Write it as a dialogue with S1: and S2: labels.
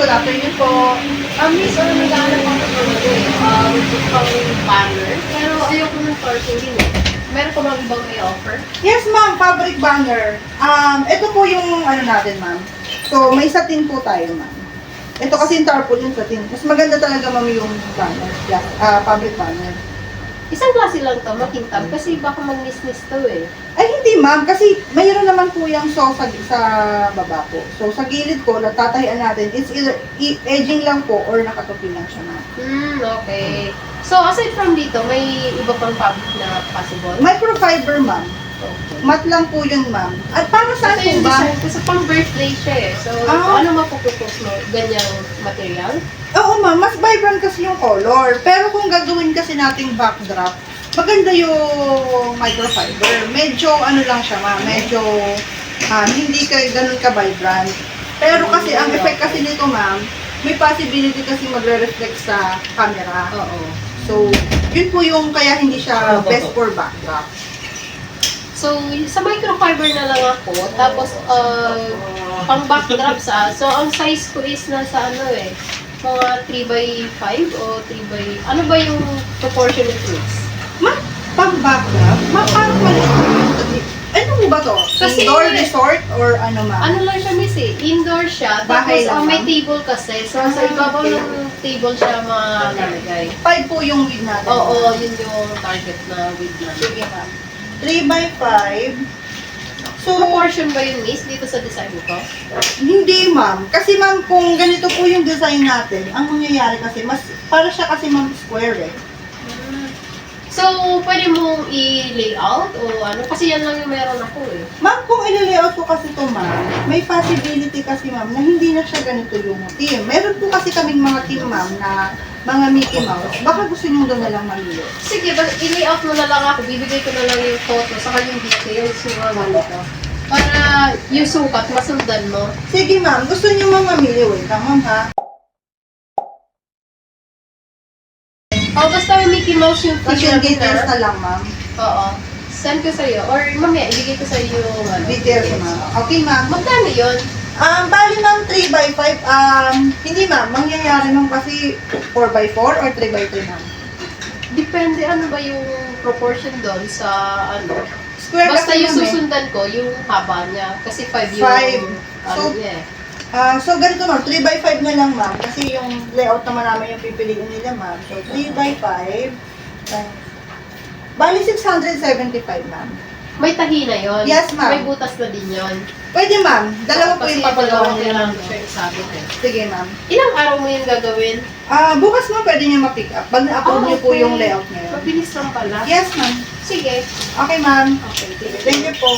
S1: good afternoon po. Miss, nag-aalap ako pang banner, pero ayoko ng torching din eh. Meron ko mga ibang may offer?
S2: Yes, ma'am, fabric banner. Ito po yung ano natin, ma'am. So, may satin po tayo, ma'am. Ito kasi yung tarpaulin satin. Mas maganda talaga, ma'am, yung banner. Fabric banner.
S1: Isang klase lang to, makintab, kasi baka mag-miss-miss to eh.
S2: Ay, hindi, ma'am. Kasi mayroon naman po yung saw sa baba po. So, sa gilid ko, natatahian natin. It's either edging lang po or nakatupi lang siya, ma'am.
S1: Okay. So, aside from dito, may iba pang fabric na possible?
S2: Microfiber, ma'am.
S1: Okay.
S2: Mat lang po yun, ma'am. At para saan
S1: Ito
S2: po
S1: yung
S2: ba?
S1: design, kasi pang birthday siya eh. So, ano mapupropose mo? Ganyang material?
S2: Oo, ma'am. Mas vibrant kasi yung color. Pero kung gagawin kasi nating backdrop, maganda yung microfiber. Medyo ano lang siya, ma'am. Medyo hindi ganun ka-vibrant. Pero kasi ang effect kasi nito, ma'am, may possibility kasi magre-reflect sa camera.
S1: Oo.
S2: So, yun po yung kaya hindi siya best for backdrop.
S1: So, sa microfiber na lang ako. Tapos, pang backdrop so ang size ko is nasa ano eh, mga 3x5 o 3x... Ano ba yung proportion of trees?
S2: Pang backdrop? Parang maliit po yun. Ano mo ba to?
S1: Kasi-
S2: Indoor resort or ano, ma'am?
S1: Ano lang siya, miss eh? Indoor siya.
S2: Bahay
S1: Tapos,
S2: lang,
S1: may
S2: ma'am?
S1: table kasi. So, sa ibabaw
S2: okay.
S1: ng table siya malalagay.
S2: 5 po yung width natin.
S1: Oo, yun yung target na width namin.
S2: Sige, ma'am. 3x5. So,
S1: Proportion ba yun, miss, dito sa design ko?
S2: hindi, ma'am. Kasi, ma'am, kung ganito po yung design natin, ang mangyayari kasi, para siya kasi, ma'am, square eh.
S1: So, pwede mong i-layout o ano? Kasi yan lang yung meron ako eh.
S2: Ma'am, kung i-layout ko kasi ito, ma'am, may possibility kasi, ma'am, na hindi na siya ganito yung team. Meron po kasi kaming mga team, ma'am, na mga Mickey Mouse. Baka gusto nyo doon na lang mamili.
S1: Sige, i-layout mo na lang ako. Bibigay ko na lang yung photo saka yung details yung mga ganito. Para yung sukat, masundan mo.
S2: Sige, ma'am. Gusto nyo ma'am mamili. Wait lang, ma'am, ha?
S1: O, basta may Mickey Mouse yung
S2: Kasi yung details na lang, ma'am.
S1: Oo. Send ko sa'yo. Or mamaya, ibigay ko sa'yo yung ano,
S2: Details, ma'am. Okay, ma'am.
S1: Magkano yun?
S2: Bali, ma'am, 3x5. Hindi, ma'am. Mangyayari, ma'am, kasi 4x4 or 3x3, ma'am.
S1: Depende ano ba yung proportion doon sa ano.
S2: Square
S1: Basta
S2: kasi,
S1: yung
S2: ma'am,
S1: susundan ko, yung haba niya. Kasi 5 yung
S2: Five.
S1: ano
S2: So,
S1: niya eh.
S2: So, ganito, ma'am. 3x5 na lang, ma'am. Kasi yung layout naman namin yung pipiliin nila, ma'am. So, 3x5. Bali, 675, ma'am.
S1: May tahi na yun.
S2: Yes, ma'am.
S1: May butas na din yun.
S2: Pwede, ma'am. Dalawa po
S1: Kasi
S2: yung papagawa
S1: dalawa
S2: nila.
S1: kailangan siya isabi ko.
S2: Sige, ma'am.
S1: Ilang araw mo yung gagawin?
S2: Bukas mo pwede niya ma-pick up. Pag na-upload niyo po yung layout niyo.
S1: Mabilis lang pala.
S2: Yes, ma'am.
S1: Sige.
S2: Okay, ma'am.
S1: Okay,
S2: Thank you po.